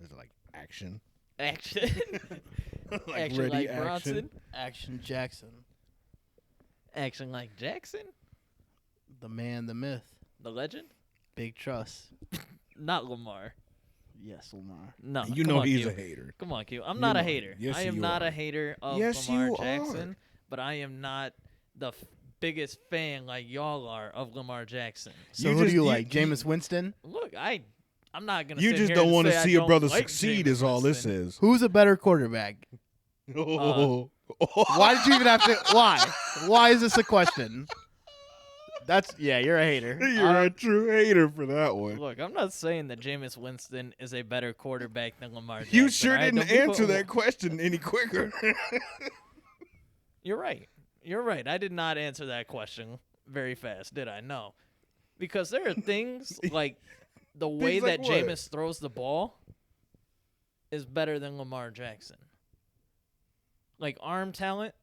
Is it like action? Action. Like Action ready like action? Bronson. Action Jackson, Action like Jackson. the man, the myth, The legend. Big Trust. Not Lamar. Yes, Lamar. No. You come know on, he's Q. a hater. Come on, Q. I'm You not a know- hater. yes, I am you not are. a hater of Yes, Lamar you Jackson, are. but I am not the biggest fan like y'all are of Lamar Jackson. So You who do just- you you- like? Jameis Winston? Look, I'm not gonna. You sit just here don't and want to say I see your don't brother like succeed. Jameis Is all this Winston. is. Who's a better quarterback? Oh. Why did you even have to? Why? Why is this a question? You're a hater. You're a true hater for that one. Look, I'm not saying that Jameis Winston is a better quarterback than Lamar Jackson. You sure alright? didn't Don't be answer putting- that question any quicker. You're right. You're right. I did not answer that question very fast, did I? No. Because there are things like the way Things like that what? Jameis throws the ball is better than Lamar Jackson. Like arm talent,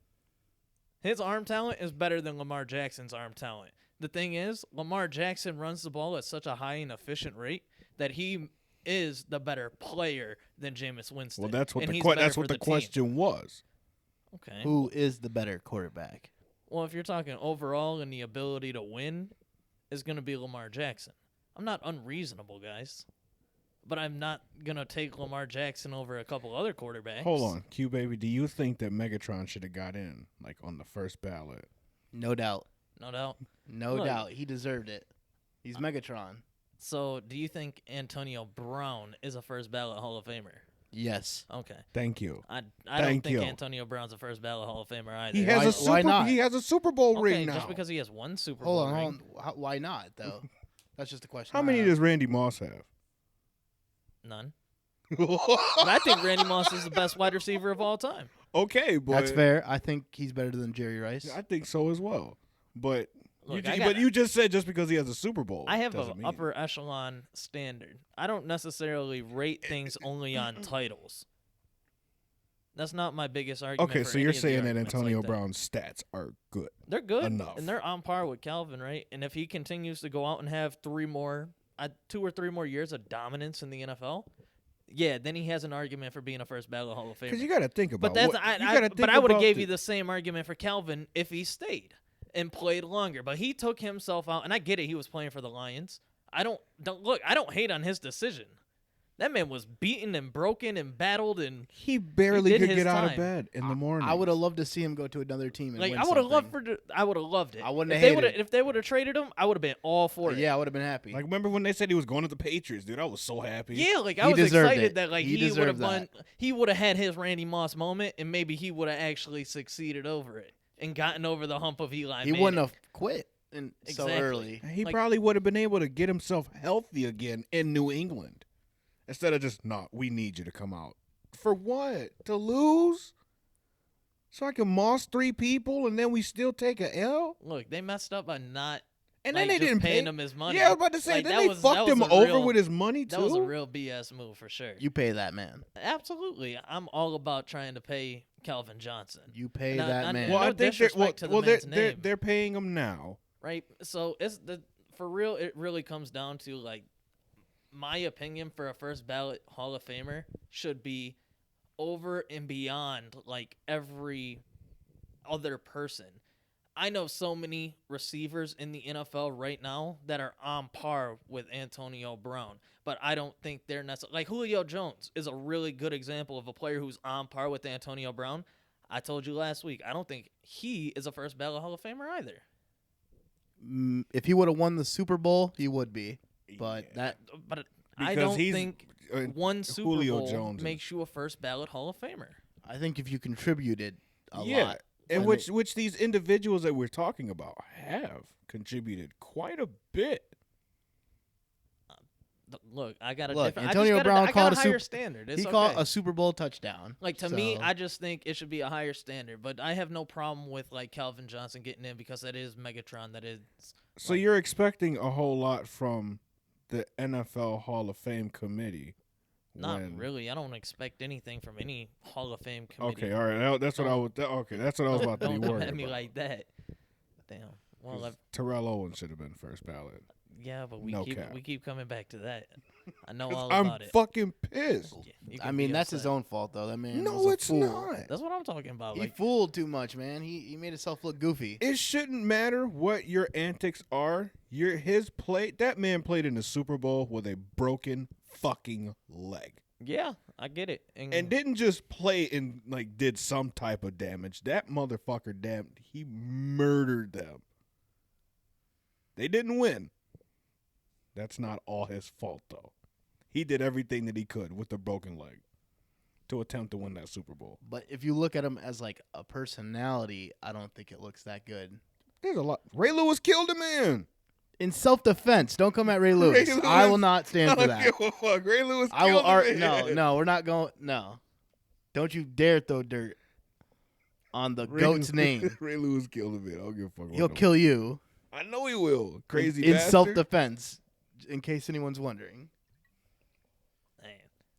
his arm talent is better than Lamar Jackson's arm talent. The thing is, Lamar Jackson runs the ball at such a high and efficient rate that he is the better player than Jameis Winston. Well, that's what and the he's que- better that's for what the the team. question was. Okay. Who is the better quarterback? Well, if you're talking overall and the ability to win, is going to be Lamar Jackson. I'm not unreasonable, guys. But I'm not going to take Lamar Jackson over a couple other quarterbacks. Hold on, Q baby. Do you think that Megatron should have got in, like on the first ballot? No doubt. No doubt. No Look. doubt. He deserved it. He's Megatron. So, do you think Antonio Brown is a first ballot Hall of Famer? Yes. Okay. Thank you. I don't Thank think you. Antonio Brown's a first ballot Hall of Famer either. He Why- has a why super. not? He has a Super Bowl okay, ring now. just because he has one Super Bowl Hold on. ring. Why not though? That's just a question. How many does Randy Moss have? None. But I think Randy Moss is the best wide receiver of all time. Okay, but That's fair. I think he's better than Jerry Rice. I think so as well. But Look, you just said just because he has a Super Bowl. I have doesn't an mean. upper echelon standard. I don't necessarily rate things only on titles. That's not my biggest argument. Okay, for so you're any of the saying that arguments Antonio like that. Brown's stats are good. They're good enough. and they're on par with Calvin, right? And if he continues to go out and have 2 or 3 more years of dominance in the NFL, yeah, then he has an argument for being a first ballot Hall of Famer. Because you got to think about. But that's what, I, you I gotta but think I would have about gave you the same argument for Calvin if he stayed and played longer. But he took himself out, and I get it. He was playing for the Lions. I don't hate on his decision. That man was beaten and broken and battled and He barely did could his get out of time. bed in the morning. I would have loved to see him go to another team and like win I would have loved something. I would have loved it. I wouldn't if have they hated it. if they would have traded him, I would have been all for it. Yeah, I would have been happy. Like, remember when they said he was going to the Patriots, dude? I was so happy. Yeah, like I He was deserved excited it. that like He he would have deserved won. He would have had his Randy Moss moment, and maybe he would have actually succeeded over it and gotten over the hump of Eli. he Manning. wouldn't have quit so Exactly. early. He Like- probably would have been able to get himself healthy again in New England. Instead of just, nah, we need you to come out. For what? To lose? So I can moss 3 people and then we still take a L? Look, they messed up by not. And like, then they just didn't paying pay him his money. Yeah, I was about to say, Like, then that they was- fucked that him was a over real- with his money, too. That was a real BS move for sure. You pay that man. Absolutely, I'm all about trying to pay Calvin Johnson. You pay And I- that I- man. no Well, I think they're, disrespect to the man's name. they're paying him now. Right? So for real, it really comes down to like my opinion for a first ballot Hall of Famer should be over and beyond like every other person. I know so many receivers in the NFL right now that are on par with Antonio Brown, but I don't think they're necessarily like Julio Jones is a really good example of a player who's on par with Antonio Brown. I told you last week, I don't think he is a first ballot Hall of Famer either. If he would have won the Super Bowl, he would be. But Yeah. But I Because don't he's- think uh, one Super Julio Bowl Jones is- makes you a first ballot Hall of Famer. I think if you contributed a Yeah. lot, And when which these individuals that we're talking about have contributed quite a bit. Look, I got a Look, different. Antonio I just Brown got called a a higher super- standard. he It's caught okay. a Super Bowl touchdown. Like to me, So- I just think it should be a higher standard. But I have no problem with like Calvin Johnson getting in because that is Megatron. That is. So you're expecting a whole lot from the NFL Hall of Fame committee Not when- really. I don't expect anything from any Hall of Fame committee. Okay, all right. That's what I was. Okay, that's what I was about to be Don't come worried at me about. like that. Damn. Well, 'Cause Terrell Owens should have been first ballot. yeah, but we No keep cap. we keep coming back to that. I know 'Cause all I'm about it. fucking pissed. Yeah, you I can mean, be that's his upset. own fault though. That man. No, was a it's fool. not. That's what I'm talking about. He Like, fooled too much, man. He made himself look goofy. It shouldn't matter what your antics are. His play. That man played in the Super Bowl with a broken fucking leg, yeah, I get it. and didn't just play and like did some type of damage. That motherfucker, he murdered them. They didn't win. That's not all his fault though. He did everything that he could with the broken leg to attempt to win that Super Bowl. But if you look at him as like a personality, I don't think it looks that good. There's a lot. Ray Lewis killed a man. In self-defense, don't come at Ray Lewis. Ray I Lewis- will not stand for that. Fuck. Ray Lewis I will. killed a man. No, we're not going. No, don't you dare throw dirt on the Ray goat's Lewis- name. Ray Lewis killed a man. I don't give a fuck. He'll about kill you. I know he will. Crazy in bastard. self-defense. In case anyone's wondering. Man.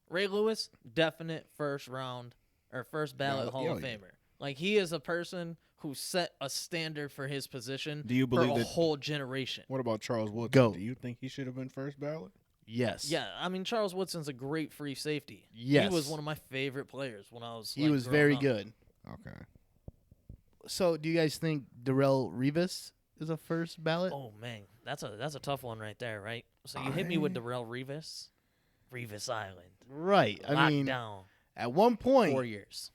Ray Lewis, definite first round or first ballot Yeah, Hall yeah, of yeah. Famer. Like, he is a person who set a standard for his position Do you for believe a that- whole generation. What about Charles Woodson? Go. Do you think he should have been first ballot? Yes. Yeah, I mean, Charles Woodson's a great free safety. Yes. He was one of my favorite players when I was He like, was growing very up. good. Okay. So, do you guys think Darrell Revis is a first ballot? Oh, man. That's a tough one right there, right? So you hit me with Darrell Revis. Revis Island. Right. I Locked mean, down. at one point, 4 years.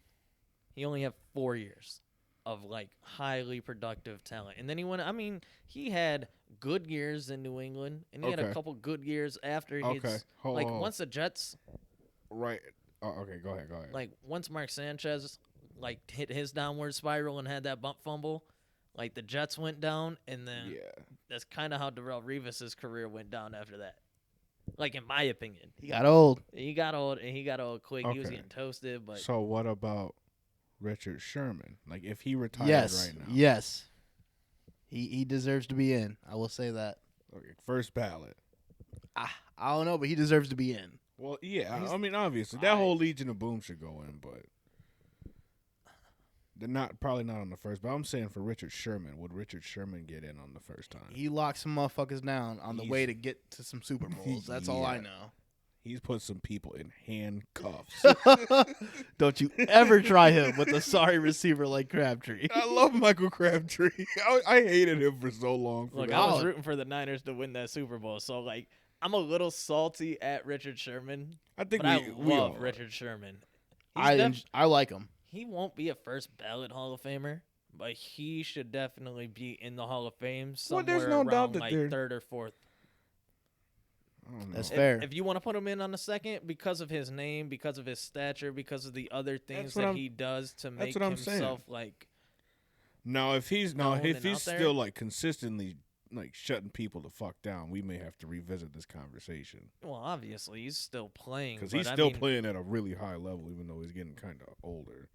He only had 4 years of like highly productive talent, and then he went. I mean, he had good years in New England, and he had a Okay. couple good years after. Okay. Hold Like on. once the Jets, Right. Oh, okay. Go ahead. like once Mark Sanchez like hit his downward spiral and had that bump fumble, like the Jets went down, and then Yeah. that's kind of how Darrell Revis's career went down after that. Like in my opinion, he got old. he got old and he got old quick. He was Okay. getting toasted, but So what about Richard Sherman? Like if he retired Yes. right now. Yes. He deserves to be in. I will say that. Okay, first ballot. I don't know, but he deserves to be in. Well, yeah. He's- I mean, obviously, that whole Legion of Boom should go in, but they're probably not on the first. But I'm saying for Richard Sherman, would Richard Sherman get in on the first time? He locked some motherfuckers down on the He's- way to get to some Super Bowls. That's all I Yeah. know. He's put some people in handcuffs. Don't you ever try him with a sorry receiver like Crabtree. I love Michael Crabtree. I hated him for so long. For look, that. I was rooting for the Niners to win that Super Bowl, so like I'm a little salty at Richard Sherman, I think but we I all love are. Richard Sherman. I like him. He won't be a first ballot Hall of Famer, but he should definitely be in the Hall of Fame Well, somewhere there's no around doubt that like they're- third or fourth. I don't know. That's If- fair. If you want to put him in on the second because of his name, because of his stature, because of the other things what that I'm- he does to make what I'm saying. himself like Now, if he's known if and he's out there. still like consistently like shutting people the fuck down, we may have to revisit this conversation well, obviously he's still playing because but he's I still mean, playing at a really high level, even though he's getting kind of older.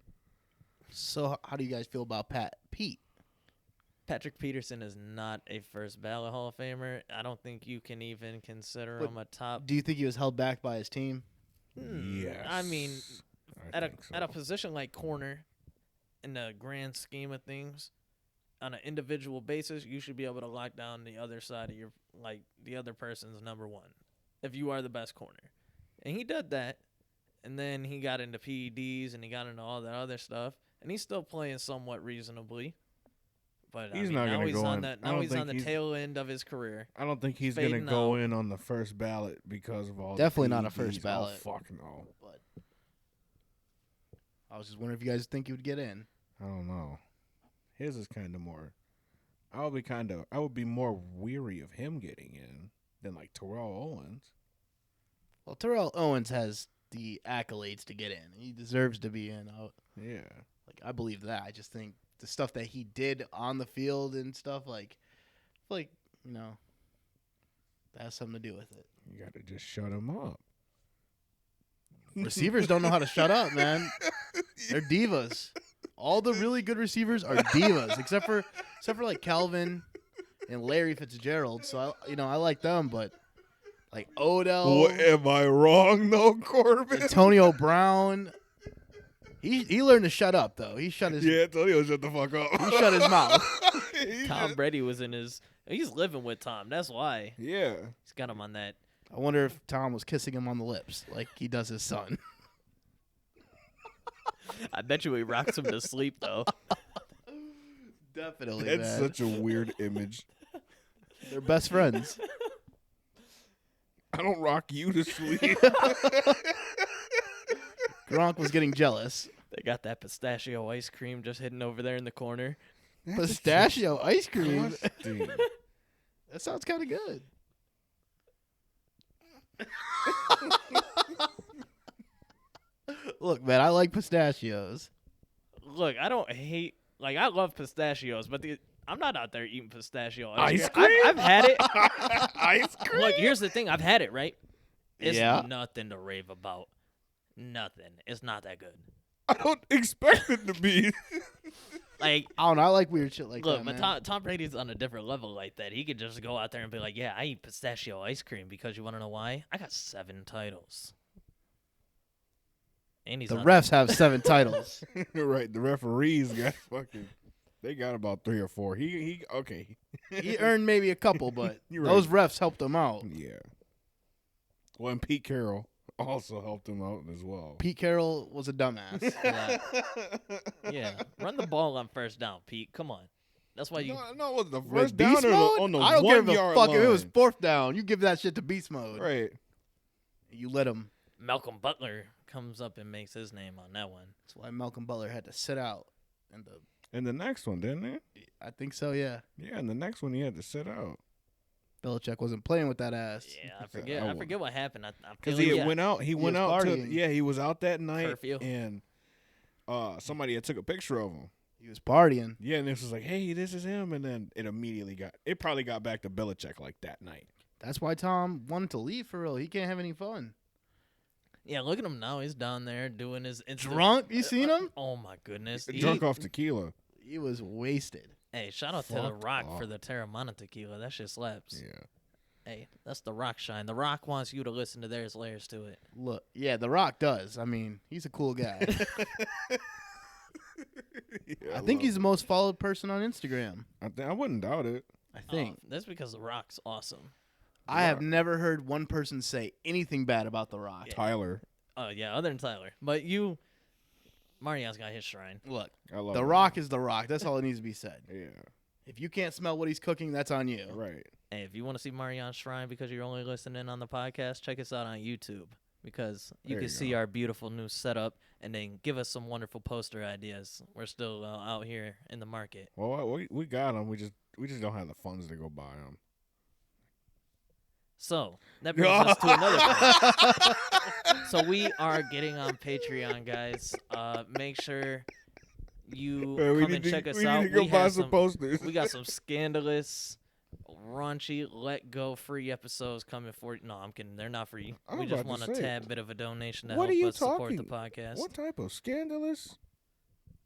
So how do you guys feel about Pete? Patrick Peterson is not a first ballot Hall of Famer. I don't think you can even consider But him a top. Do you think he was held back by his team? Yes, I mean, I at a think so. at a position like corner, in the grand scheme of things, on an individual basis, you should be able to lock down the other side of your the other person's number one, if you are the best corner, and he did that, and then he got into PEDs and he got into all that other stuff, and he's still playing somewhat reasonably. But He's I mean, not now gonna he's go on in- that. I Now don't he's think on the he's- tail end of his career. I don't think he's gonna fading go out. in on the first ballot because of all. Definitely the not a PEDs. first ballot. Oh, fuck no. But I was just wondering if you guys think he would get in. I don't know. His is kind of more. I would be more weary of him getting in than like Terrell Owens. Well, Terrell Owens has the accolades to get in. He deserves to be in. Yeah. I believe that. I just think the stuff that he did on the field and stuff that has something to do with it. You got to just shut him up. Receivers don't know how to shut up, man. They're divas. All the really good receivers are divas, except for like Calvin and Larry Fitzgerald. So I like them, but Like Odell, What, am I wrong though, Corbin? Antonio Brown. He learned to shut up though. He shut his Yeah, Antonio, shut the fuck up. he shut his mouth. He Tom just- Brady was in his. He's living with Tom. That's why Yeah. he's got him on that. I wonder if Tom was kissing him on the lips like he does his son. I bet you he rocks him to sleep though. Definitely, That's man. such a weird image. They're best friends. I don't rock you to sleep. Gronk was getting jealous. They got that pistachio ice cream just hidden over there in the corner. Pistachio ice cream. Disgusting. That sounds kind of good. Look, man, I like pistachios. Look, I don't hate. Like I love pistachios, but I'm not out there eating pistachio Ice cream. cream? I've had it. Ice cream? Look, here's the thing. I've had it, right? It's Yeah. nothing to rave about. Nothing. It's not that good. I don't expect it to be. Like, I don't know. I like weird shit like look, that, but man. Tom Brady's on a different level like that. He could just go out there and be like, yeah, I eat pistachio ice cream because you want to know why? I got 7 titles. And he's The on refs have 7 titles. Right, the referees got fucking. They got about 3 or 4. He okay. He earned maybe a couple, but You're those refs helped him out. Yeah. Well, and Pete Carroll also helped him out as well. Pete Carroll was a dumbass. Yeah. Run the ball on first down, Pete. Come on. That's why you. No, was the With first down beast or mode? on the I don't care 1 if yard fuck if it was line? 4th down. You give that shit to beast mode. Right. You let him. Malcolm Butler comes up and makes his name on that one. That's why Malcolm Butler had to sit out. And And the next one, didn't he? I think so, yeah. Yeah, and the next one he had to sit out. Belichick wasn't playing with that ass. Yeah, I I forget. won. What happened. I Because feel he like, went out. He went was out to partying. he was out that night, Curfew. and somebody had took a picture of him. He was partying. Yeah, and this was like, hey, this is him, and then it probably got back to Belichick like that night. That's why Tom wanted to leave for real. He can't have any fun. Yeah, look at him now. He's down there doing his Drunk? You seen him? Oh my goodness. Drunk off tequila. He was wasted. Hey, shout out to The Fucked Rock up. for the Terramana tequila. That shit slaps. Yeah. Hey, that's The Rock shine. The Rock wants you to listen to There's Layers to It. Look, yeah, The Rock does. I mean, he's a cool guy. Yeah, I think love he's the most followed person on Instagram. I wouldn't doubt it. I think. That's because The Rock's awesome. I have never heard one person say anything bad about The Rock. Yeah. Tyler. Oh, yeah, other than Tyler. But Marion's got his shrine. Look, I love The him. Rock is The Rock. That's all it needs to be said. Yeah. If you can't smell what he's cooking, that's on you. Right. Hey, if you want to see Marion's shrine because you're only listening on the podcast, check us out on YouTube because you There can you see go. our beautiful new setup and then give us some wonderful poster ideas. We're still out here in the market. Well, we got him. We just don't have the funds to go buy them. So that brings us to another point. So we are getting on Patreon, guys. Make sure you come and check us out. We need to go We buy have some posters. We got some scandalous, raunchy, let go free episodes coming for you. No, I'm kidding. They're not free. I We was just about to want a say, tad bit of a donation to what help are you us support the talking- podcast. What type of scandalous?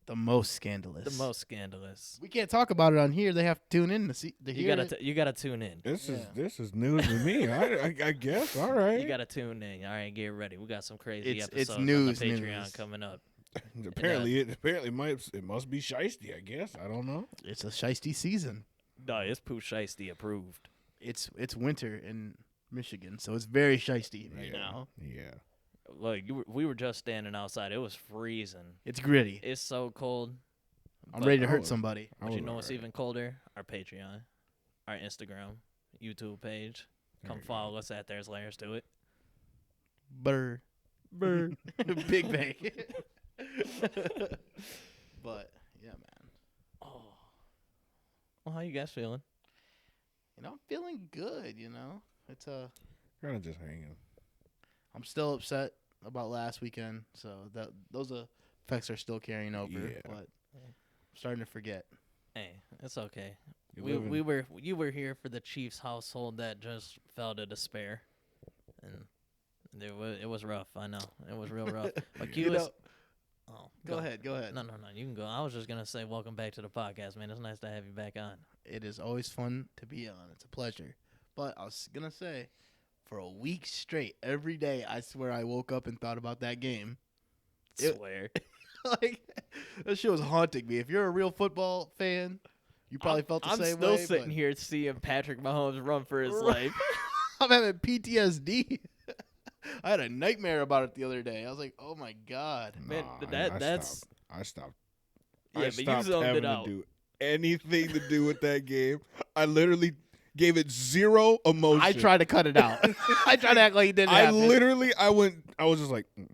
The most scandalous. The most scandalous. We can't talk about it on here. They have to tune in to see. To You hear gotta it. you gotta tune in. This Yeah. is news to me. I guess. All right. You gotta tune in. All right, get ready. We got some crazy It's episodes news, on the Patreon news. coming up. Apparently, it must be shiesty. I guess. I don't know. It's a shiesty season. No, it's Pooh Shiesty approved. It's winter in Michigan, so it's very shiesty right Yeah. now. Yeah. Look, we were just standing outside. It was freezing. It's gritty. It's so cold. I'm but ready to I hurt was- somebody. I But you was know what's alright. even colder? Our Patreon, our Instagram, YouTube page. There Come you go. follow us at There's Layers to It. Burr. Burr. Big bang. But yeah, man. Oh. Well, how you guys feeling? I'm feeling good. It's Kind of just hanging. I'm still upset about last weekend, so those effects are still carrying over. Yeah. But I'm starting to forget. Hey, it's okay. You You were here for the Chiefs household that just fell to despair, and it was rough. I know it was real rough. But You know- oh, Go ahead. Go ahead. No, you can go. I was just gonna say welcome back to the podcast, man. It's nice to have you back on. It is always fun to be on. It's a pleasure. But I was gonna say, for a week straight. Every day, I swear I woke up and thought about that game. Swear. Like, that shit was haunting me. If you're a real football fan, you probably felt the I'm same still way. sitting here seeing Patrick Mahomes run for his life. I'm having PTSD. I had a nightmare about it the other day. I was like, oh my God. Man, I that's stopped. yeah, I but you stopped zoned having it out. to do anything to do with that game. I literally gave it zero emotion. I tried to cut it out. I tried to act like it didn't happen. I was just like, mm-mm.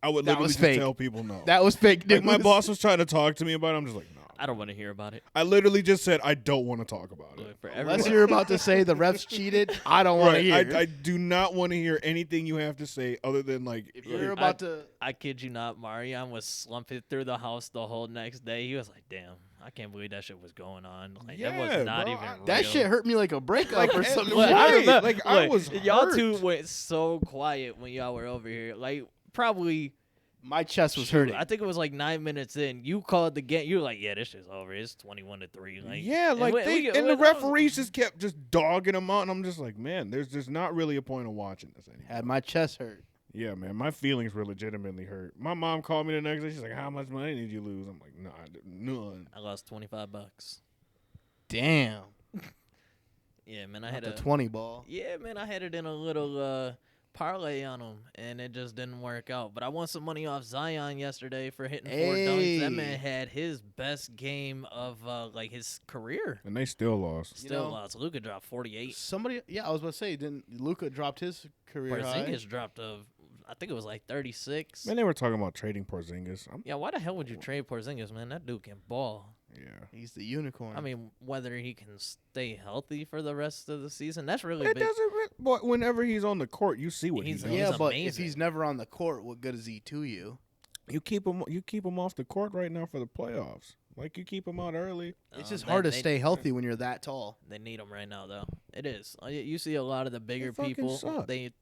I would That literally was just fake. tell people no. That was fake news. Like my boss was trying to talk to me about it. I'm just like, no. I don't want to hear about it. I literally just said I don't want to talk about it. For Unless everyone, you're about to say the refs cheated, I don't want to Right. hear. I do not want to hear anything you have to say other than like if you're about to, I kid you not, Marion was slumping through the house the whole next day. He was like, "Damn, I can't believe that shit was going on. Like that Yeah, was not bro, even that real." shit hurt me like a breakup or something. Look, I Right. remember, Like, I look, was y'all hurt. two went so quiet when y'all were over here. Like probably, My chest was shoot, hurting. I think it was like 9 minutes in. You called the game. You were like, "Yeah, this shit's over. It's 21-3." Like, yeah, like and the referees just kept just dogging them out, and I'm just like, man, there's just not really a point of watching this anymore. Had my chest hurt. Yeah, man, my feelings were legitimately hurt. My mom called me the next day. She's like, "How much money did you lose?" I'm like, "Nah, none." I lost $25. Damn. Yeah, man, I Not had the a 20 ball. Yeah, man, I had it in a little parlay on him, and it just didn't work out. But I won some money off Zion yesterday for hitting 4 dunks. That man had his best game of like his career. And they still lost. Still lost. Luka dropped 48. Somebody, yeah, I was about to say, didn't Luka dropped his career high? Porzingis dropped I think it was like 36. Man, they were talking about trading Porzingis. Yeah, why the hell would you trade Porzingis, man? That dude can ball. Yeah. He's the unicorn. I mean, whether he can stay healthy for the rest of the season, that's really It big. doesn't. But whenever he's on the court, you see what He's- he does. yeah, he's but if amazing. he's never on the court, what good is he to you? You keep him off the court right now for the playoffs. Like you keep him out early. It's just hard to they- stay healthy when you're that tall. They need him right now, though. It is. You see a lot of the bigger fucking people. suck. They,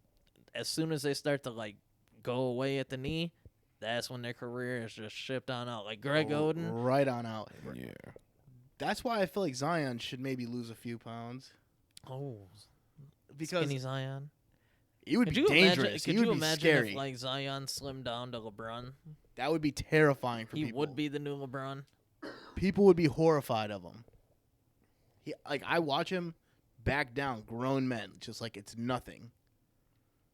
as soon as they start to like go away at the knee, that's when their career is just shipped on out. Like Greg Oden. Right on out. Yeah. That's why I feel like Zion should maybe lose a few pounds. Oh, Because skinny Zion. it would Could be you dangerous. imagine? He Could would you be imagine scary. if like Zion slimmed down to LeBron? That would be terrifying for He people. would be the new LeBron. People would be horrified of him. I watch him back down grown men just like it's nothing.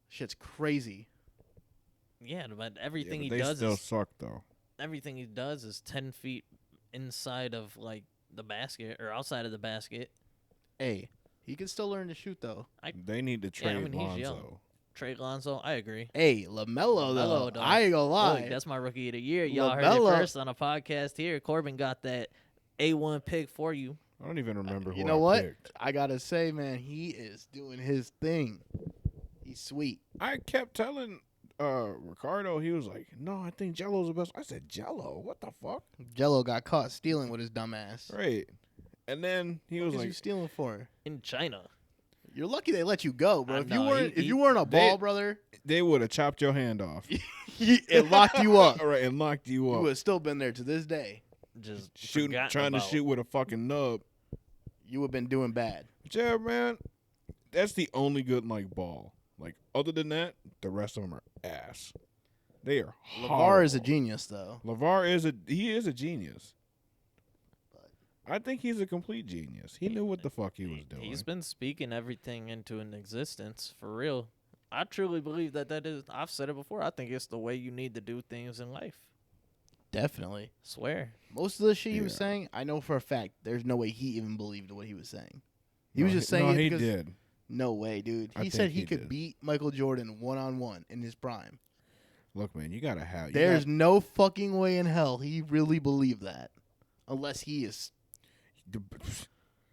Shit's crazy. Yeah, but everything Yeah, he but they does still is suck though. everything he does is 10 feet inside of like the basket or outside of the basket. Hey, he can still learn to shoot though. They need to Yeah, I trade mean, he's young. Lonzo. Trey Lonzo, I agree. Hey, LaMelo though. LaMelo, though. I ain't gonna lie. Look, that's my rookie of the year. Y'all heard it LaMelo. first on a podcast here. Corbin got that A1 pick for you. I don't even remember who you know I what? picked. I gotta say, man, he is doing his thing. He's sweet. I kept telling Ricardo, he was like, "No, I think Jello's the best." I said, "Jello? What the fuck?" Jello got caught stealing with his dumb ass. Right. And then he What was was like, you stealing for? In China. You're lucky they let you go, bro. I If know, you weren't a ball, they- brother, they would have chopped your hand off. it locked you up. All right, and locked you You up. would have still been there to this day. Just Shooting, forgotten trying to about. shoot with a fucking nub. You would have been doing bad. But yeah, man, that's the only good like ball. Like other than that, the rest of them are ass. They are. LeVar is a horrible. genius, though. LeVar is a genius. I think he's a complete genius. He knew what the fuck he was doing. He's been speaking everything into an existence for real. I truly believe that is. I've said it before. I think it's the way you need to do things in life. Definitely. Swear. Most of the shit he was Yeah. saying, I know for a fact, there's no way he even believed what he was saying. He No, was just saying no, it he because did. no way, dude. I He said think he he could did. beat Michael Jordan one-on-one in his prime. Look, man, you gotta have. you There's got- no fucking way in hell he really believed that. Unless he is.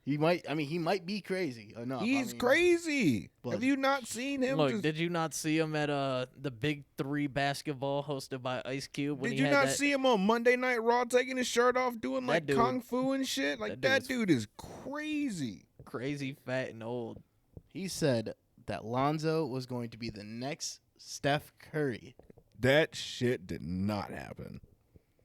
He might be crazy enough. He's crazy. but- Have you not seen him? Look, just- did you not see him at the Big 3 basketball hosted by Ice Cube? When Did he you had not that, see him on Monday Night Raw taking his shirt off, doing That like dude- kung fu and shit? Like that that dude dude is crazy. crazy, fat, and old? He said that Lonzo was going to be the next Steph Curry. That shit did not happen.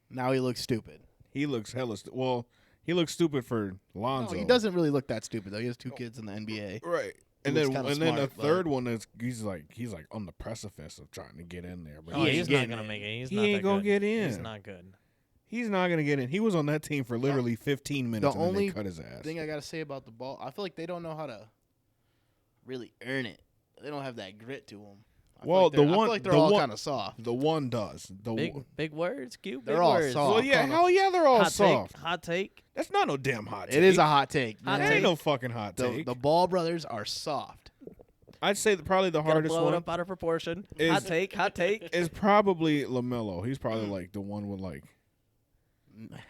Now he looks stupid. He looks hella. Well, he looks stupid for No, Lonzo. he doesn't really look that stupid though. He has 2 kids in the NBA. Right. And looks then kinda and then the smart, but third one is he's like on the precipice of trying to get in there, but Oh, He he's ain't not getting gonna in. make it. He's He not ain't that gonna good. get in. He's not good. He's not gonna get in. He was on that team for literally 15 minutes, and then only they cut his ass. thing I gotta say about the ball, I feel like they don't know how to really earn it. They don't have that grit to them. Well, I feel like they're all kind of soft. The one does. Big words, cute. They're big all words. soft. Well, yeah, kinda- hell yeah, they're all Hot soft. take. Hot take. That's not no damn hot take. It is a hot take. Hot man. It ain't take. no fucking hot The, take. the Ball brothers are soft. I'd say probably the Gotta hardest blow it one up out of proportion. is- Hot take. Hot take. is probably LaMelo. He's probably like the one with like.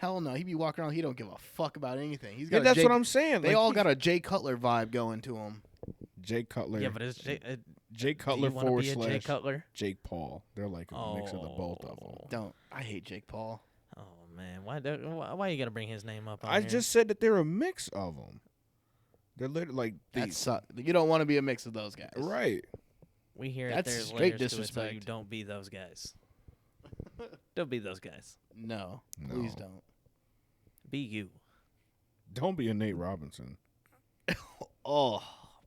Hell no, he be walking around. He don't give a fuck about anything. He's Yeah, got. that's what I'm saying. They like, all got a Jay Cutler vibe going to him. Jay Cutler. Yeah, but it's Jay, Jay do Cutler you want to forward be a Jay slash Cutler? Jake Paul. They're like a mix of the both of them. Don't. I hate Jake Paul. Oh man, why you gotta bring his name up? On I here? just said that they're a mix of them. They're literally like That suck. You don't want to be a mix of those guys. right. we hear That's there's straight layers to it, so disrespect. you don't be those guys. Don't be those guys. No, please No. don't. Be you. Don't be a Nate Robinson. Oh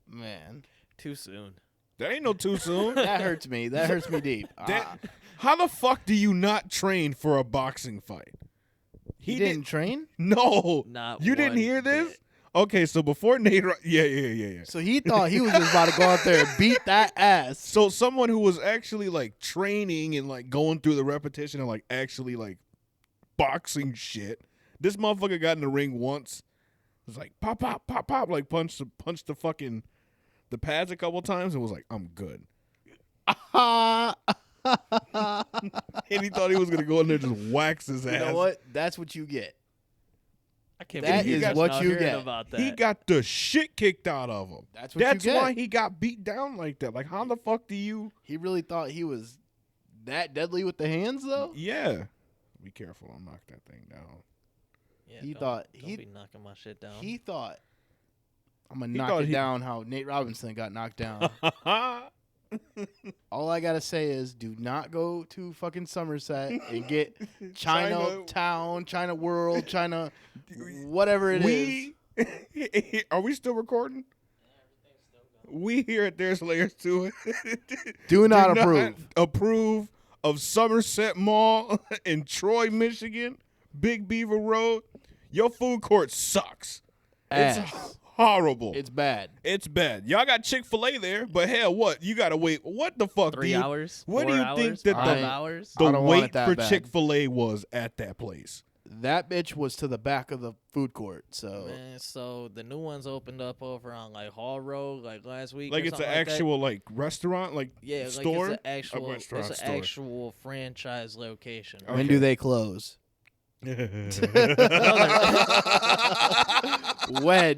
man, Too soon. That ain't no too soon. that hurts me. That hurts me deep. That- How the fuck do you not train for a boxing fight? he didn't train, No. Not You didn't one hear this? bit. Okay, so before yeah. so he thought he was just about to go out there and beat that ass. So someone who was actually like training and like going through the repetition and like actually like boxing shit. This motherfucker got in the ring once. Was like pop, pop, pop, pop, like punched the fucking the pads a couple times and was like, I'm good. And he thought he was gonna go in there and just wax his ass. You know what? That's what you get. I can't That believe is guys what not you hearing get. About that. He got the shit kicked out of him. That's what That's you get. why he got beat down like that. Like, how the fuck do you? He really thought he was that deadly with the hands, though. Yeah. Be careful. I'll knock that thing down. Yeah, He don't- thought- don't he- be knocking my shit down. He thought, I'm gonna He knock thought it he- down how Nate Robinson got knocked down. All I gotta say is, do not go to fucking Somerset and get Chinatown, China World, China, whatever it is. Are we still recording? We here at There's Layers to It. Do not approve. Approve of Somerset Mall in Troy, Michigan, Big Beaver Road. Your food court sucks. It's Ass. horrible. It's bad. It's bad. Y'all got Chick-fil-A there, but hell, what? You gotta wait. What the fuck? 3 hours. What do 4 you think hours, that 5 the- hours? the I don't want it wait that for bad. Chick-fil-A was at that place? That bitch was to the back of the food court. So Man, so the new ones opened up over on like Hall Road like last week. Like or it's an something like that. actual like restaurant, like yeah, store. like it's an actual restaurant it's an store. actual franchise location. Okay. when do they close? When?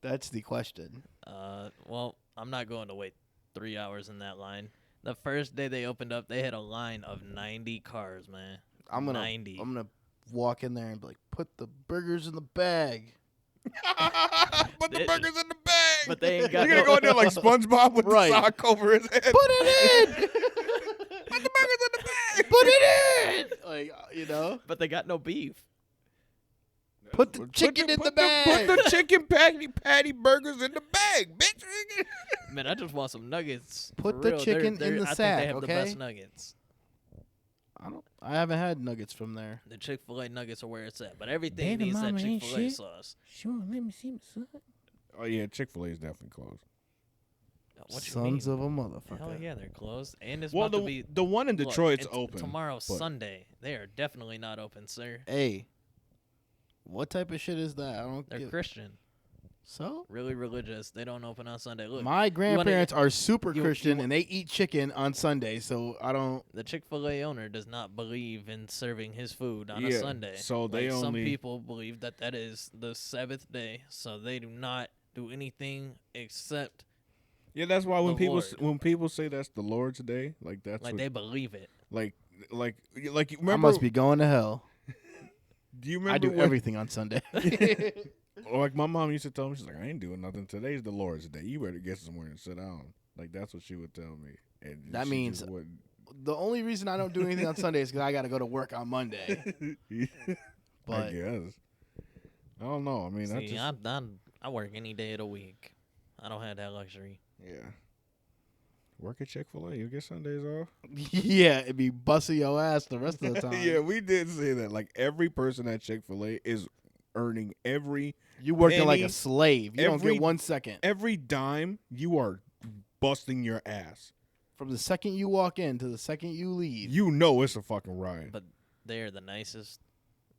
That's the question. Well, I'm not going to wait 3 hours in that line. The first day they opened up, they had a line of 90 cars, man. I'm gonna 90. walk in there and be like, put the burgers in the bag. Put the burgers in the bag. But they ain't got You're gonna no- go in there like SpongeBob with Right. the sock over his head. Put it in. Put the burgers in the bag. Put it in. Like you know, But they got no beef. put the chicken in the bag. Put the chicken patty burgers in the bag, bitch. Man, I just want some nuggets. Put for the real. chicken in the I think sack, they have the okay? best nuggets. I haven't had nuggets from there. The Chick-fil-A nuggets are where it's at. But everything needs that Chick-fil-A sauce. Sure, let me see my son. Oh yeah, Chick-fil-A is definitely closed. What you Sons mean? of a motherfucker. Hell yeah, they're closed. And it's Well, about to be the one in look, Detroit's it's open tomorrow, but- Sunday. They are definitely not open, sir. Hey, what type of shit is that? I don't They're get. Christian, So really religious. They don't open on Sunday. Look, my grandparents are super you- Christian you- and they eat chicken on Sunday. So I don't. the Chick-fil-A owner does not believe in serving his food on Yeah, a Sunday. so they some only- people believe that that is the Sabbath day, so they do not do anything except Yeah, that's why when The people Lord. say that's the Lord's day, like that's like what, they believe it. like you I remember. must be going to hell. Do you remember? I do when- everything on Sunday. Like my mom used to tell me, she's like, I ain't doing nothing. Today's the Lord's day. You better get somewhere and sit down. Like that's what she would tell me. And That she means- just wouldn't. The only reason I don't do anything on Sunday is because I got to go to work on Monday. I But guess. I don't know. I mean, See, I just, I work any day of the week. I don't have that luxury. Yeah. Work at Chick-fil-A, you get Sundays off. Yeah, it'd be busting your ass the rest of the time. Yeah, we did say that. Like every person at Chick-fil-A is earning every You working like a penny, slave. You don't every- get 1 second. every dime. You are busting your ass. From the second you walk in to the second you leave. You know it's a fucking riot. But they're the nicest,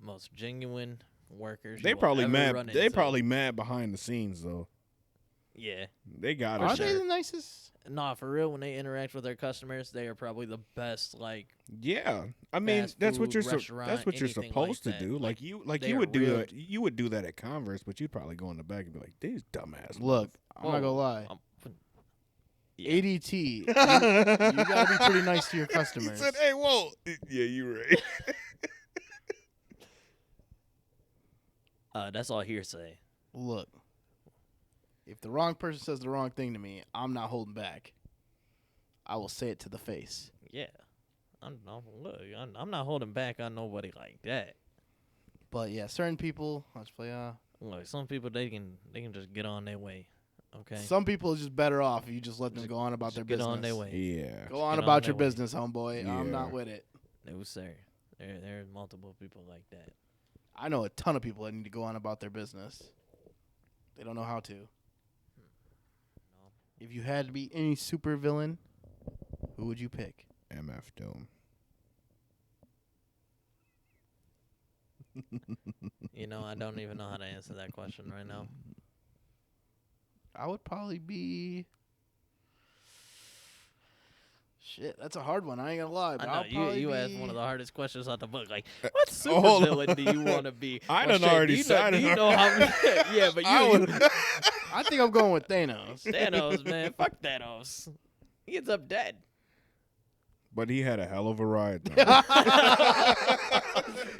most genuine workers. They you will probably ever mad. run They into. probably mad behind the scenes though. Yeah. They got Are it. they the nicest? Nah, for real. When they interact with their customers, they are probably the best. Like, Yeah, I mean Fast that's what food, you're restaurant, that's what you're anything supposed like to that. do. Like, Like they you are would do real- that. You would do that at Converse, but you'd probably go in the back and be like, "These dumbass." Look, I'm not gonna Whoa. lie. Yeah. ADT, you gotta be pretty nice to your He customers. said, "Hey, whoa." Yeah, you right. That's all hearsay. Look, if the wrong person says the wrong thing to me, I'm not holding back. I will say it to the face. Yeah. Look, I'm not holding back on nobody like that. But yeah, certain people, let's play. Look, some people they can just get on their way. Okay. Some people are just better off if you just let them Just- go on about their Just get business. on their way. Yeah. Go on Get on about their your way. business, homeboy. I'm Yeah. not with it. No, sir. There's multiple people like that. I know a ton of people that need to go on about their business. They don't know how to. No. If you had to be any super villain, who would you pick? MF Doom. You know, I don't even know how to answer that question right now. I would probably be. Shit, that's a hard one. I ain't gonna lie. But I I'll know probably you be... asked one of the hardest questions out the book. Like, what super hold on. villain do you want to be? I Well, done shit, already do you said know, it do you know how? Yeah, but I you would- I think I'm going with Thanos. Thanos, man, fuck Thanos. He ends up dead. But he had a hell of a ride. Though.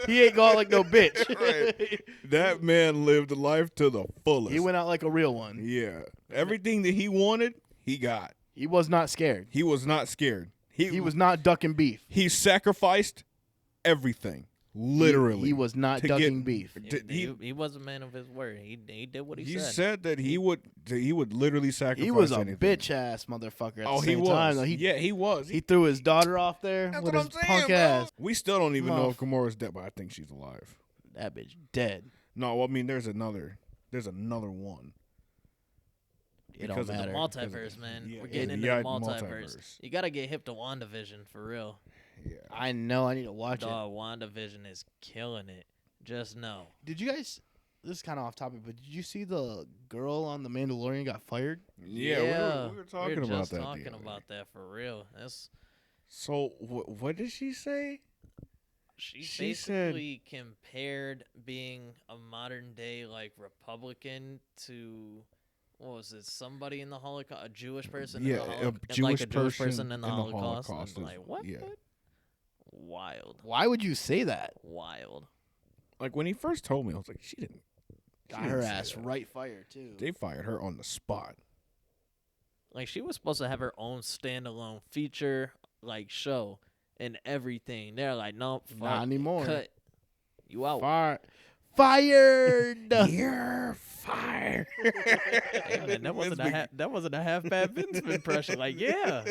He ain't going like no bitch. Right. That man lived life to the fullest. He went out like a real one. Yeah. Everything that he wanted, he got. He was not scared. He was not scared. He was not ducking beef. He sacrificed everything. Literally. He was not to ducking get- beef. He was a man of his word. He did what he He said. said that he would literally sacrifice He was a anything. bitch ass motherfucker at Oh, the he same was. time. Though. Yeah, he was. He threw his daughter off there That's with what his I'm saying, punk bro. ass. We still don't even know if Muff. Gamora's dead, but I think she's alive. That bitch dead. No, I mean there's another one. It Because don't of the matter. Multiverse, man. Yeah, We're getting yeah, into the yeah, multiverse. You gotta get hip to WandaVision for real. Yeah. I know. I need to watch it. Dog, WandaVision is killing it. Just know. Did you guys? This is kind of off topic, but did you see the girl on The Mandalorian got fired? Yeah, we were talking about just that. the talking other about day. that for real. That's So what did she say? she She said- basically compared being a modern day like Republican to what was it? Somebody in the Holocaust, a Jewish person. Yeah, in the a Holocaust, Jewish like a Jewish person person in the Holocaust. Holocaust I'm is- like what? yeah. Wild, Why would you say that? wild. Like when he first told me, I was like, she didn't. Got she her didn't say ass that. right fired too. They fired her on the spot. Like she was supposed to have her own standalone feature like show and everything. They're like, nope, Not anymore. Cut. You out. Fired. You're fired. Hey, man, that wasn't a half bad Vince impression. Like, yeah,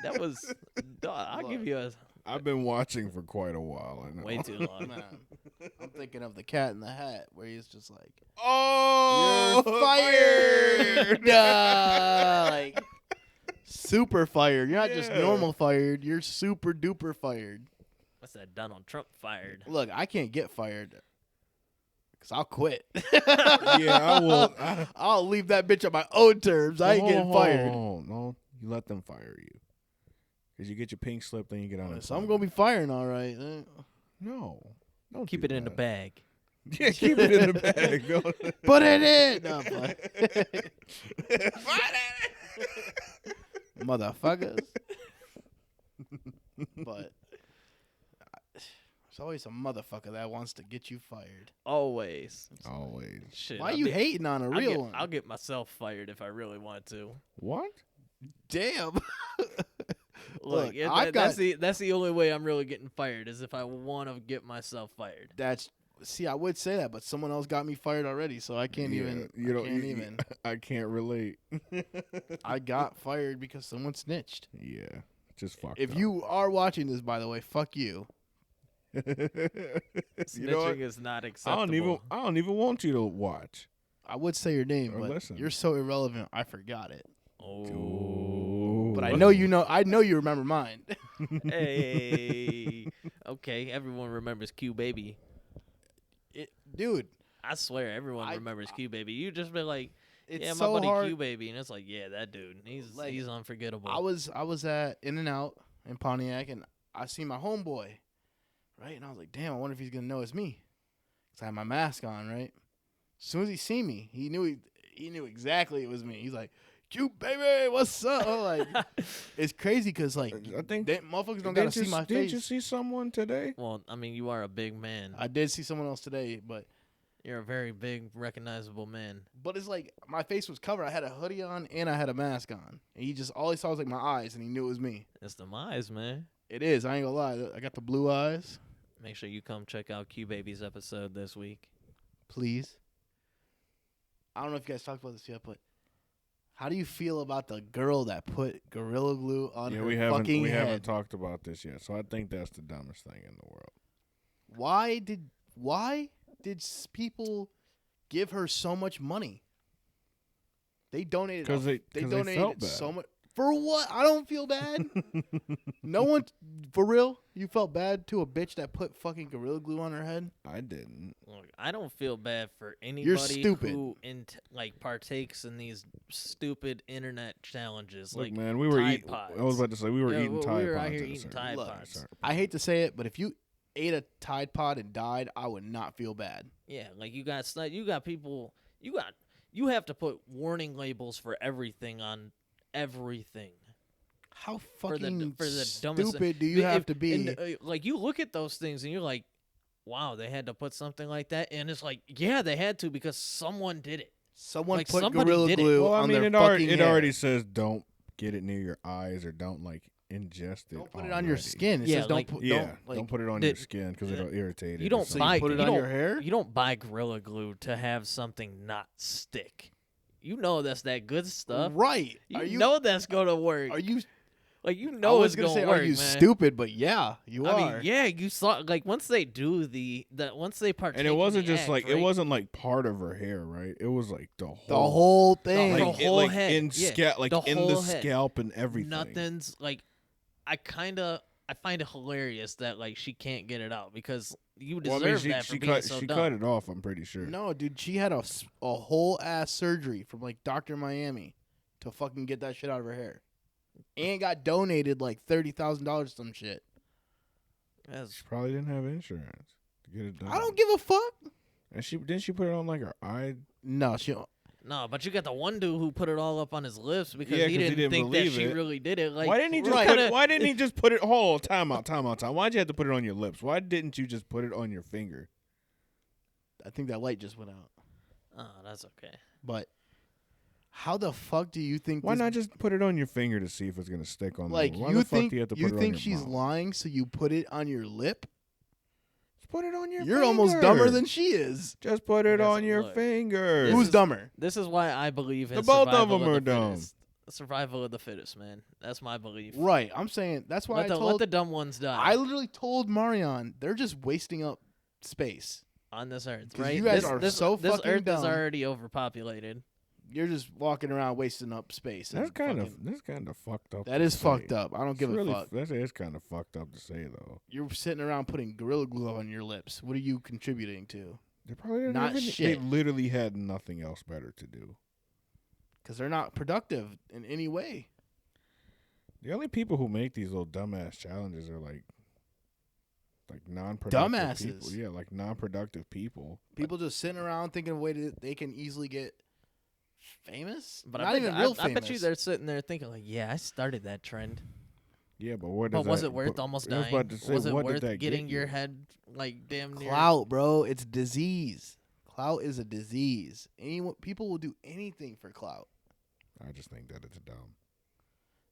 that was. Dog, I'll give you a I've been watching for quite a while. I know. way too long. Man, I'm thinking of the Cat in the Hat, where he's just like, Oh, "You're fired!" Like super fired. You're not just Yeah. normal fired. You're super duper fired. What's that? Donald Trump fired. Look, I can't get fired because I'll quit. Yeah, I will. I'll leave that bitch on my own terms. I ain't getting fired. No, you let them fire you. Because you get your pink slip, then you get on it. So I'm gonna be firing, all right. No. Don't Keep do it in the that. bag. Yeah, keep it in the bag. Don't- Put it in, no, motherfuckers. But there's always a motherfucker that wants to get you fired. Always. Always. Shit. Why you hating on a real one? I'll get myself fired if I really want to. What? Damn. Look, I've got that's the only way I'm really getting fired is if I want to get myself fired. that's See, I would say that, but someone else got me fired already, so I can't even. You I don't can't even. I can't relate. I got fired because someone snitched. Yeah, just fucked If up. you are watching this, by the way, fuck you. Snitching You know what? is not acceptable. I don't even want you to watch. I would say your name, Or but listen. you're so irrelevant. I forgot it. Oh. But I know you know. I know you remember mine. Hey. Okay, everyone remembers Q Baby. Dude, I swear, everyone remembers Q Baby. You just be like, it's yeah, my so buddy hard. Q Baby, and it's like, yeah, that dude, he's unforgettable. I was at In-N-Out in Pontiac, and I see my homeboy, right? And I was like, damn, I wonder if he's gonna know it's me, 'cause I had my mask on, right? As soon as he see me, he knew exactly it was me. He's like, "Cute baby, what's up?" I'm like, it's crazy because like I think motherfuckers don't gotta see my face. Didn't you see someone today? Well, I mean, you are a big man. I did see someone else today, but You're a very big, recognizable man. it's like my face was covered. I had a hoodie on and I had a mask on, and he just all he saw was like my eyes, and he knew it was me. It's the eyes, man. It is. I ain't gonna lie. I got the blue eyes. Make sure you come check out Q Baby's episode this week. Please. I don't know if you guys talked about this yet, but how do you feel about the girl that put Gorilla Glue on her we fucking head? haven't talked about this yet. So I think that's the dumbest thing in the world. Why did people give her so much money? They donated Because they donated felt bad. so much. For what? I don't feel bad. No one, for real, you felt bad to a bitch that put fucking Gorilla Glue on her head? I didn't. Look, I don't feel bad for anybody stupid. who partakes in these stupid internet challenges. Look, like man, we were Tide eating. Pods. I was about to say we were Yeah, eating we Tide were out Pods. here at a eating certain Tide point. Pods. Sorry. I hate to say it, but if you ate a Tide Pod and died, I would not feel bad. Yeah, like you got people. You have to put warning labels for everything on everything. How For the fucking dumbest stupid do you have to be? And, like you look at those things and you're like, wow, they had to put something like that, and it's like, yeah, they had to because someone did it. Someone like, put somebody Gorilla did it. Glue Well, I on mean, their it fucking head. already says don't get it near your eyes or don't like ingest it. Don't put it on your skin. It Yeah, says don't like- put. Don't put it on the- your skin because it'll irritate it. You or don't So something. you buy put it you on don't- your hair? You don't buy Gorilla Glue to have something not stick. You know that's that good stuff. Right? You know that's gonna work. Are you? Like you I know was it's gonna say, work, are you man. stupid? But yeah, you I are. mean, yeah, you saw like once they do once they partake. And it wasn't in the just act, like right? it wasn't like part of her hair, right? It was like the whole The whole thing. The like, whole like head. in Yeah, scalp, like the in the whole head. scalp and everything. Nothing's like. I find it hilarious that like she can't get it out because you Well, deserve I mean, she, that for she being cut so she dumb. cut it off. I'm pretty sure. No, dude, she had a whole ass surgery from like Dr. Miami to fucking get that shit out of her hair, and got donated like $30,000 some shit. That's- She probably didn't have insurance to get it done. I don't give a fuck. And didn't she put it on like her eye? No, she. No, but you got the one dude who put it all up on his lips because Yeah, he 'cause he didn't didn't think that believe she it. really did it. Like, Why didn't he just right. put kinda- it? Why didn't he just put it? Hold, time out. Why'd you have to put it on your lips? Why didn't you just put it on your finger? I think that light just went out. Oh, that's okay. But how the fuck do you think? Why this, not just put it on your finger to see if it's gonna stick on? like there? Why you the fuck think do you have to you put it on think your she's mouth? lying? So you put it on your lip? Just put it on your. You're almost dumber finger. than she is. Just put it Listen, on your look. finger. Who's is- dumber? This is why I believe in The both of survival them are the dumb. fittest. Survival of the fittest, man. That's my belief. Right. I'm saying that's why Let I the told. dumb ones die I literally told Marion they're just wasting up space. on this earth, 'Cause right? you guys this, are this, so this fucking earth is dumb. already overpopulated. You're just walking around wasting up space. That's and kind fucking- of fucked up. That to is say. fucked up. I don't It's give really, a fuck. That is kind of fucked up to say though. You're sitting around putting Gorilla Glue on your lips. What are you contributing to? They probably didn't Not have any, shit. They literally had nothing else better to do. Because they're not productive in any way. The only people who make these little dumbass challenges are like non-productive Dumbasses. people. Yeah, like non-productive people. People just sitting around thinking of a way that they can easily get famous. But not I bet, even real I bet you famous. they're sitting there thinking like, yeah, I started that trend. Yeah, but what? But was it worth almost I was dying? about to say, Was it what worth did that getting get your you? head like damn near? Clout, bro. It's disease. Clout is a disease. People will do anything for clout. I just think that it's dumb.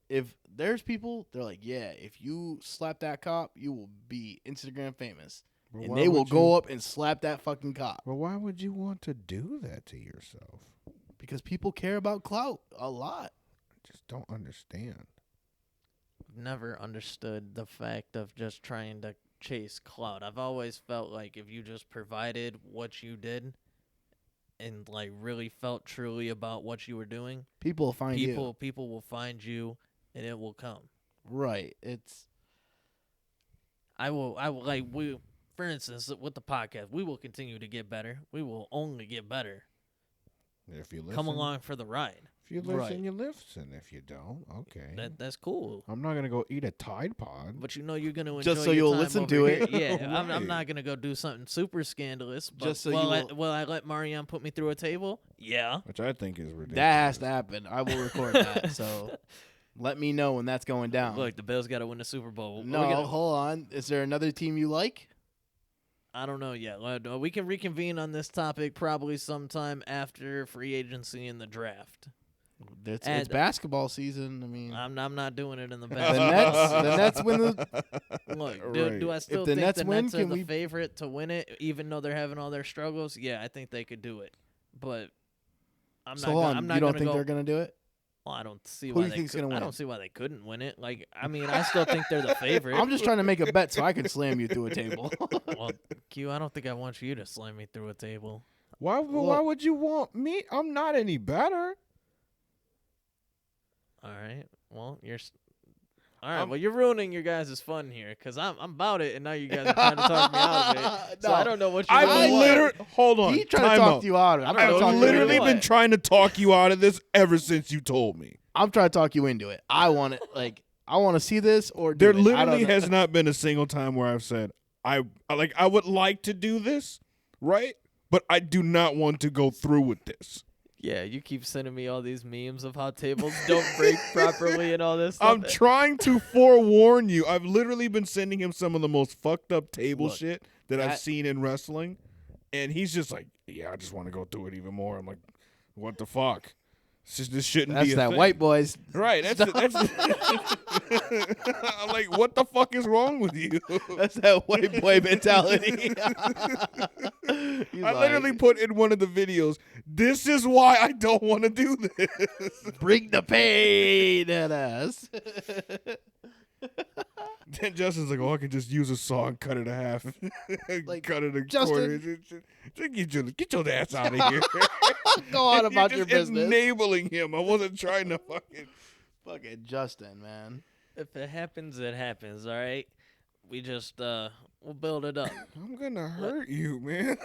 If there's people, they're like, yeah, if you slap that cop, you will be Instagram famous. But and why they will would go you- up and slap that fucking cop Well, why would you want to do that to yourself? because people care about clout a lot. I just don't understand. Never understood the fact of just trying to chase clout. I've always felt like if you just provided what you did and like really felt truly about what you were doing, People will find you. people will find you and it will come. Right. It's I will like we for instance with the podcast, we will continue to get better. We will only get better. If you listen, Come along for the ride. If you listen, Right. you listen. If you don't, okay. That's cool. I'm not gonna go eat a Tide Pod. But you know you're gonna enjoy Just so your you'll time listen over to here. it. Yeah, I'm Right. not gonna go do something super scandalous. But Just so will you I, will- will I let Marianne put me through a table? Yeah. Which I think is ridiculous. that has to happen. I will record that. So let me know when that's going down. Look, the Bills got to win the Super Bowl. no, hold on. Is there another team you like? I don't know yet. We can reconvene on this topic probably sometime after free agency and the draft. It's And- basketball season. I mean, I'm not doing it in the the basketball. Nets win the. Look, Right. do I still the think Nets the win, Nets are can the we- favorite to win it, even though they're having all their struggles? Yeah, I think they could do it. But I'm So not. hold Gonna, on, I'm not you don't gonna think go. they're gonna do it? Well, I don't see Who why do you they think's could, gonna I win? don't see why they couldn't win it. Like, I mean, I still think they're the favorite. I'm just trying to make a bet so I can slam you through a table. Well, Q, I don't think I want you to slam me through a table. Why Look. would you want me? I'm not any better. All right. Well, all right. Well, you're ruining your guys' fun here because I'm about it, and now you guys are trying to talk me out of it. So No. I don't know what you I've really want. literally hold on. He tried to time talk out. you out of it. I'm trying to know talk I've you literally into it. been trying to talk you out of this ever since you told me. I'm trying to talk you into it. I want it. Like I want to see this or do There it. I don't literally know. has not been a single time where I've said I would like to do this, right? But I do not want to go through with this. Yeah, you keep sending me all these memes of how tables don't break properly and all this stuff. I'm trying to forewarn you. I've literally been sending him some of the most fucked up table Look, shit that I've that- seen in wrestling, and he's just like, "Yeah, I just want to go through it even more." I'm like, "What the fuck? This shouldn't That's be a that thing." white boys. Right. That's I'm like, what the fuck is wrong with you? That's that white boy mentality. I literally put in one of the videos, this is why I don't want to do this. bring the pain at us. Then Justin's like, oh, I can just use a saw and cut it in half. Like, cut it a Justin- quarter. Just get your ass out of here. Go on about You're your just business. enabling him. I wasn't trying to Fucking Justin, man. If it happens, it happens. All right. We just we'll build it up. I'm going to hurt you, man.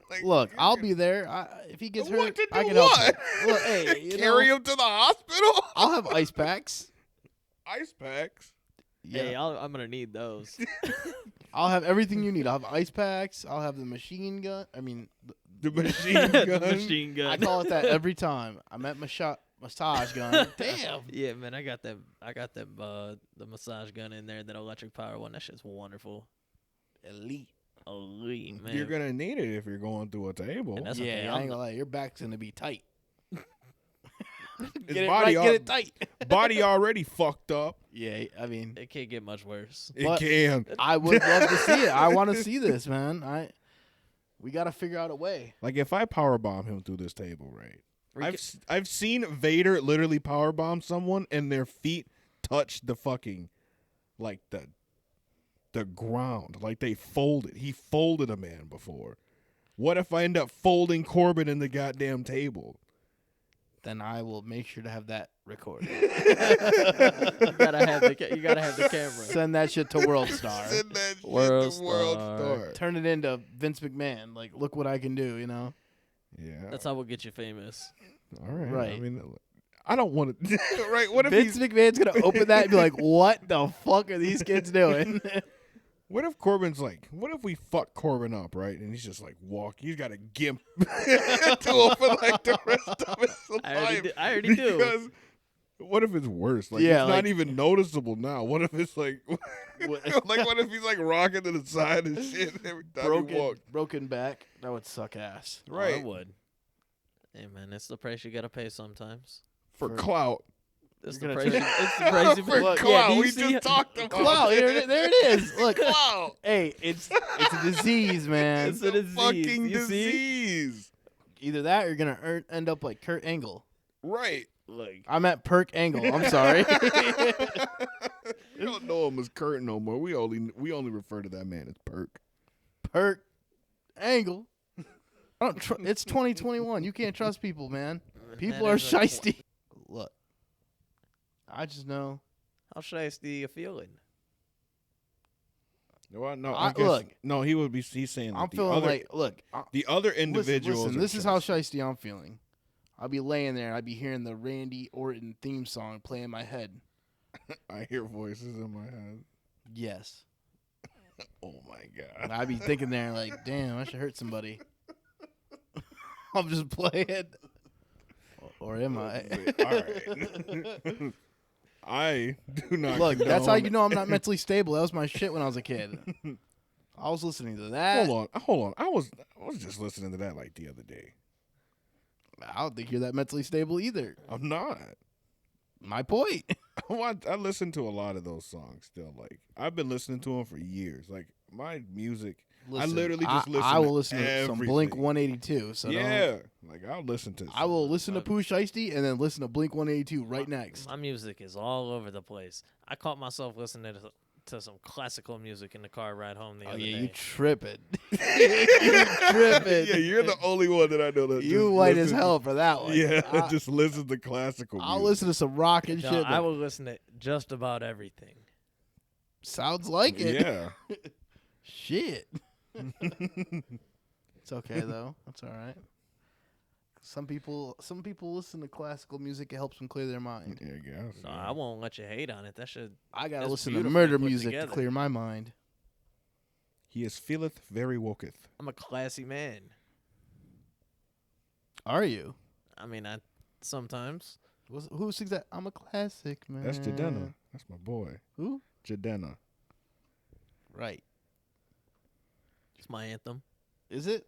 Like, Look, you're I'll gonna- be there. If he gets What hurt, to I do can help what? him. Look, hey, you Carry know, him to the hospital? I'll have ice packs. Ice packs. Yeah, Hey, I'm gonna need those. I'll have everything you need. I'll have ice packs. I'll have the machine gun. I mean, The machine The gun. machine I gun. call it that every time. I'm at massage gun. Damn. Yeah, man, I got that. The massage gun in there, that electric power one. That shit's wonderful. Elite. Elite, man. You're going to need it if you're going through a table. And that's yeah, okay. I I'm ain't gonna lie. Your back's gonna be tight. His Get it body right, get it tight. body already fucked up. Yeah, I mean, It can't get much worse. It But- can. I would love to see it. I want to see this, man. We got to figure out a way. Like if I powerbomb him through this table, right? We I've seen Vader literally powerbomb someone and their feet touch the fucking like the ground. Like they folded. He folded a man before. What if I end up folding Corbin in the goddamn table? Then I will make sure to have that recorded. you gotta have the camera. Send that shit to World Star. Send that shit to World World Star. Star. Turn it into Vince McMahon. Like, look what I can do, you know? Yeah. That's how we'll get you famous. all right. I Right. mean, I don't want to. Right. What if Vince McMahon's going to open that and be like, what the fuck are these kids doing? What if Corbin's like, what if we fuck Corbin up, right? And he's just like he's got a gimp to open like the rest of his life. I already do. Because what if it's worse? Like Yeah, it's like- not even noticeable now. What if it's like like what if he's like rocking to the side and shit every time he walks? broken back. That would suck ass. Oh, Right. I would. Hey man, it's the price you gotta pay sometimes. For For- clout. It's You're the gonna price. take- It's the price you For pay. Look, clout. do you We see- just talked about Wow, it. there it is. Look, Clout. Hey, it's a disease, man. It's a disease. Fucking You see? disease. Either that or you're gonna end up like Kurt Angle. Right. Like, I meant Perk Angle. I'm sorry. You don't know him as Kurt no more. We only refer to that man as Perk. Perk Angle. It's 2021. You can't trust people, man. People that are is a shisty. Look, I just know. how shiesty you feeling? Well, no, I- I guess, look. no, he's saying that I'm the feeling other, like, look. the other individuals. Listen, are this is how just- shisty I'm feeling. I'll be laying there. I'll be hearing the Randy Orton theme song play in my head. I hear voices in my head. Yes. Oh my And god. I'd be thinking there like, damn, I should hurt somebody. I'm just playing. Or am I? All right. I do not. Look, that's how condone- you know I'm not mentally stable. That was my shit when I was a kid. I was listening to that. Hold on. I was just listening to that like the other day. I don't think you're that mentally stable either. I'm not. My point. I listen to a lot of those songs still. Like I've been listening to them for years. Like my music, Listen, literally just listen. I will to listen to some Blink everything. 182. So Yeah, like I'll listen to. I will some- listen to Pooh Shiesty and then listen to Blink 182 right next. My music is all over the place. I caught myself listening to some classical music in the car ride home the Oh other yeah, day. you tripping. you tripping. Yeah, you're the only one that I know that. You just white as listens- hell for that one. Yeah, just listen to classical. I'll music. listen to some rock and No, shit. I but will listen to just about everything. sounds like it. Yeah. Shit. It's okay though. That's all right. Some people listen to classical music. It helps them clear their mind. Yeah, I guess. No, yeah. I won't let you hate on it. That should. I gotta That's listen to beautifully murder put music together. to clear my mind. He is feeleth very woketh. I'm a classy man. Are you? I mean, I sometimes. Who sings that? I'm a classic man. That's Jadena. That's my boy. Who? Jadena. Right. It's my anthem. Is it?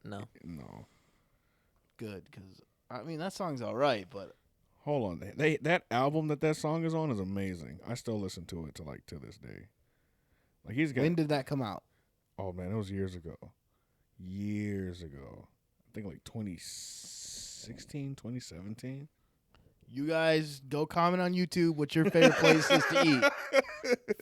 No. No. Good, because I mean that song's all right, but Hold on. That album that song is on is amazing. I still listen to it to this day. Like he's got. when did that come out? Oh man, it was years ago. Years ago. I think like 2016, 2017. You guys go comment on YouTube what your favorite place is to eat.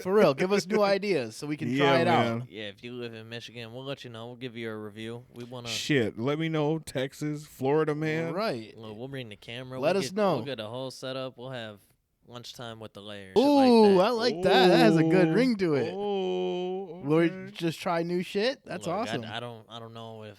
For real, give us new ideas so we can try it out. man. Yeah, if you live in Michigan, we'll let you know. We'll give you a review. We wanna. Shit, let me know. Texas, Florida, man. Right. We'll bring the camera. Let we'll us get, know. We'll get a whole setup. We'll have lunchtime with the layers. Ooh, I like like that. That has a good ring to it. Oh, Will we okay. just try new shit? that. That's Look, awesome. I don't know if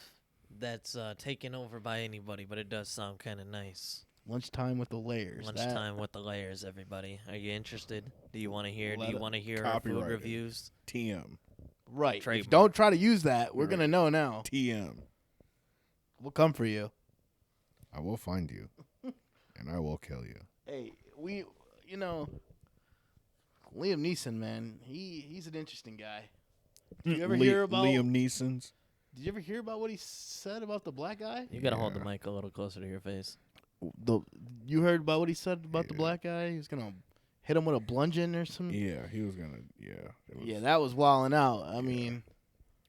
that's taken over by anybody, but it does sound kind of nice. Lunchtime with the layers. Lunchtime with the layers, everybody. Are you interested? Do you want to hear? Do Let you it- want to hear our food copyrighted. reviews? TM. Right. Trademark. Don't try to use that. We're Right. gonna know now. TM. We'll come for you. I will find you, and I will kill you. Hey, Liam Neeson, man, he's an interesting guy. Did you ever hear about? Liam Neeson's? Did you ever hear about what he said about the black guy? You gotta hold the Yeah. mic a little closer to your face. You heard about what he said about the Yeah. black guy? He was gonna hit him with a bludgeon or something. Yeah, he was gonna. Yeah. it was- Yeah, that was wilding out. I Yeah. mean,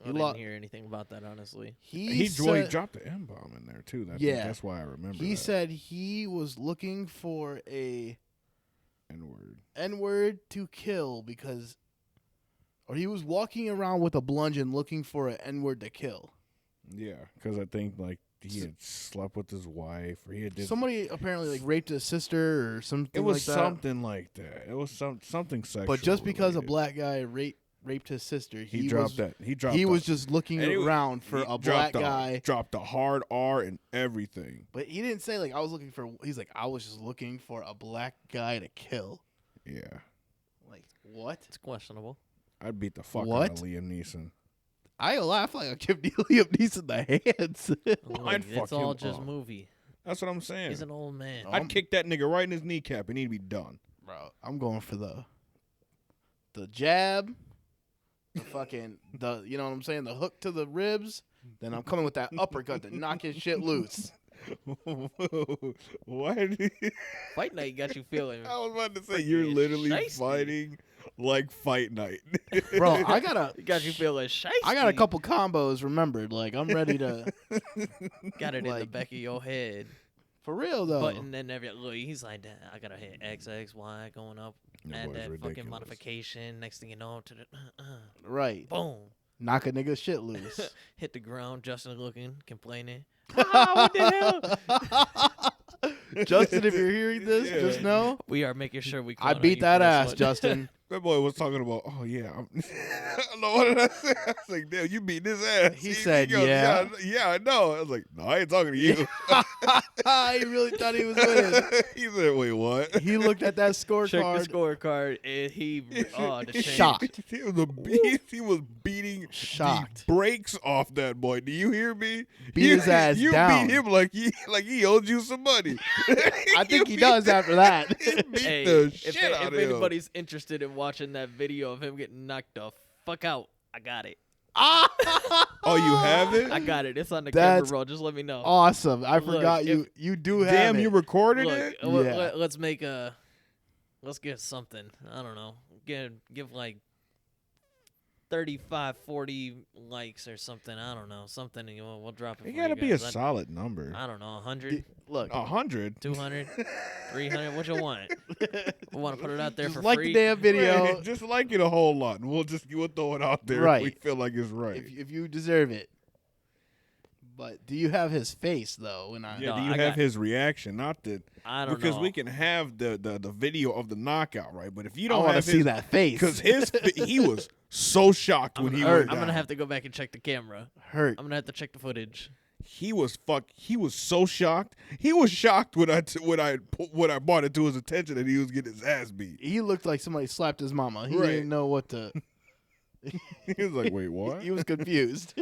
I He didn't lo- hear anything about that, honestly. He said, dropped the M bomb in there too. Yeah. That's why I remember. he that. said he was looking for a N-word. N-word to kill or he was walking around with a bludgeon looking for an N-word to kill. Yeah, because I think like he had slept with his wife, or he had did. Somebody apparently like raped his sister or something. It was like that. something like that. It was something sexual. But just because a related. black guy raped his sister, he dropped that. He dropped. He the- was just looking and he- around for he a dropped black the- guy. Dropped the hard R and everything. But he didn't say like I was looking for. He's like I was just looking for a black guy to kill. Yeah, Like what? It's questionable. I'd beat the fuck out What? of Liam Neeson. I ain't gonna lie, I feel like I give Liam Neeson the hands. Look, fuck it's all him just up. movie. That's what I'm saying. He's an old man. Oh. I'd kick that nigga right in his kneecap and he'd be done. Bro, I'm going for the jab, the fucking you know what I'm saying, the hook to the ribs. Then I'm coming with that uppercut to knock his shit loose. Why? Fight night got you feeling. I was about to say Freaking you're literally shiesty. fighting like fight night. Bro, I got It got you feeling shy. a couple combos remembered. Like I'm ready to. Got it in the like- back of your head. For real though. Button and every look, he's like, "Damn, I gotta hit X, X, Y, going up, That add boy's that fucking ridiculous. modification. Next thing you know, to the Right. boom, Knock a nigga shit loose. hit the ground. Justin looking, complaining. What the hell? Justin, if you're hearing this, Yeah. just know We are making sure we. I clown beat you that for this ass, one. Justin. That boy was talking about, oh yeah, what did I say? I was like, damn, you beat his ass. He said, yeah. yeah, I know. I was like, no, I ain't talking to you. He really thought he was winning. He said, wait, what? He looked at that Check the scorecard. scorecard, and he the shame. Shocked. He was beating Shocked. the brakes off that boy. Do you hear me? Beat you, his ass you down. beat him like he owed you some money. I think he does after that. He beat Hey, the if, shit out if of him. anybody's interested in watching that video of him getting knocked the fuck out, I got it. Oh, you have it? I got it. It's on the That's camera roll. Just let me know. Awesome. I Look, forgot if- you do have Damn, it. you recorded Look, it? Yeah. let's make a. Let's get something. I don't know. Give like 35, 40 likes or something. I don't know. Something. And we'll drop it. It for gotta you be a guys. solid number. I don't know. 100, Look, 100. 200, 300. What you want? We want to put it out there just for like free. the damn video. Right, just like it a whole lot, and we'll throw it out there if we Right. feel like it's right. if you deserve it. But do you have his face though? When I Yeah, No, do you I have got- his reaction? Not the I don't because know. we can have the video of the knockout, right? But if you I don't want to have see his, that face. because he was so shocked when he hurt. went I'm gonna down. have to go back and check the camera. hurt. I'm gonna have to check the footage. He was so shocked. He was shocked when I brought it to his attention that he was getting his ass beat. He looked like somebody slapped his mama. He Right. didn't know what to. He was like, "Wait, what?" He was confused.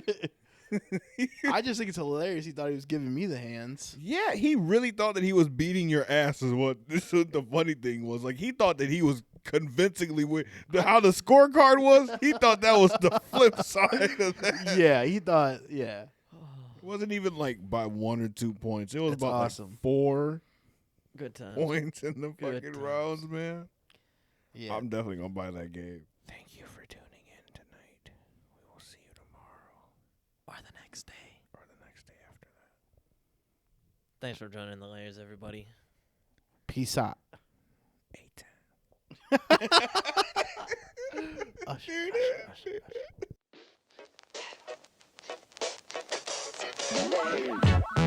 I just think it's hilarious. He thought he was giving me the hands. Yeah, he really thought that he was beating your ass. Is what the funny thing was. Like he thought that he was convincingly how the scorecard was. He thought that was the flip side of that. Yeah, he thought. Yeah, It wasn't even like by 1 or 2 points. It was That's about awesome. like 4 Good times. points in the Good fucking times. rounds, man. yeah. I'm definitely gonna buy that game. Thank you for tuning in tonight. We will see you tomorrow Or the next day. or the next day after that. Thanks for joining the layers, everybody. Peace out. 8. Ush, ush, ush, ush.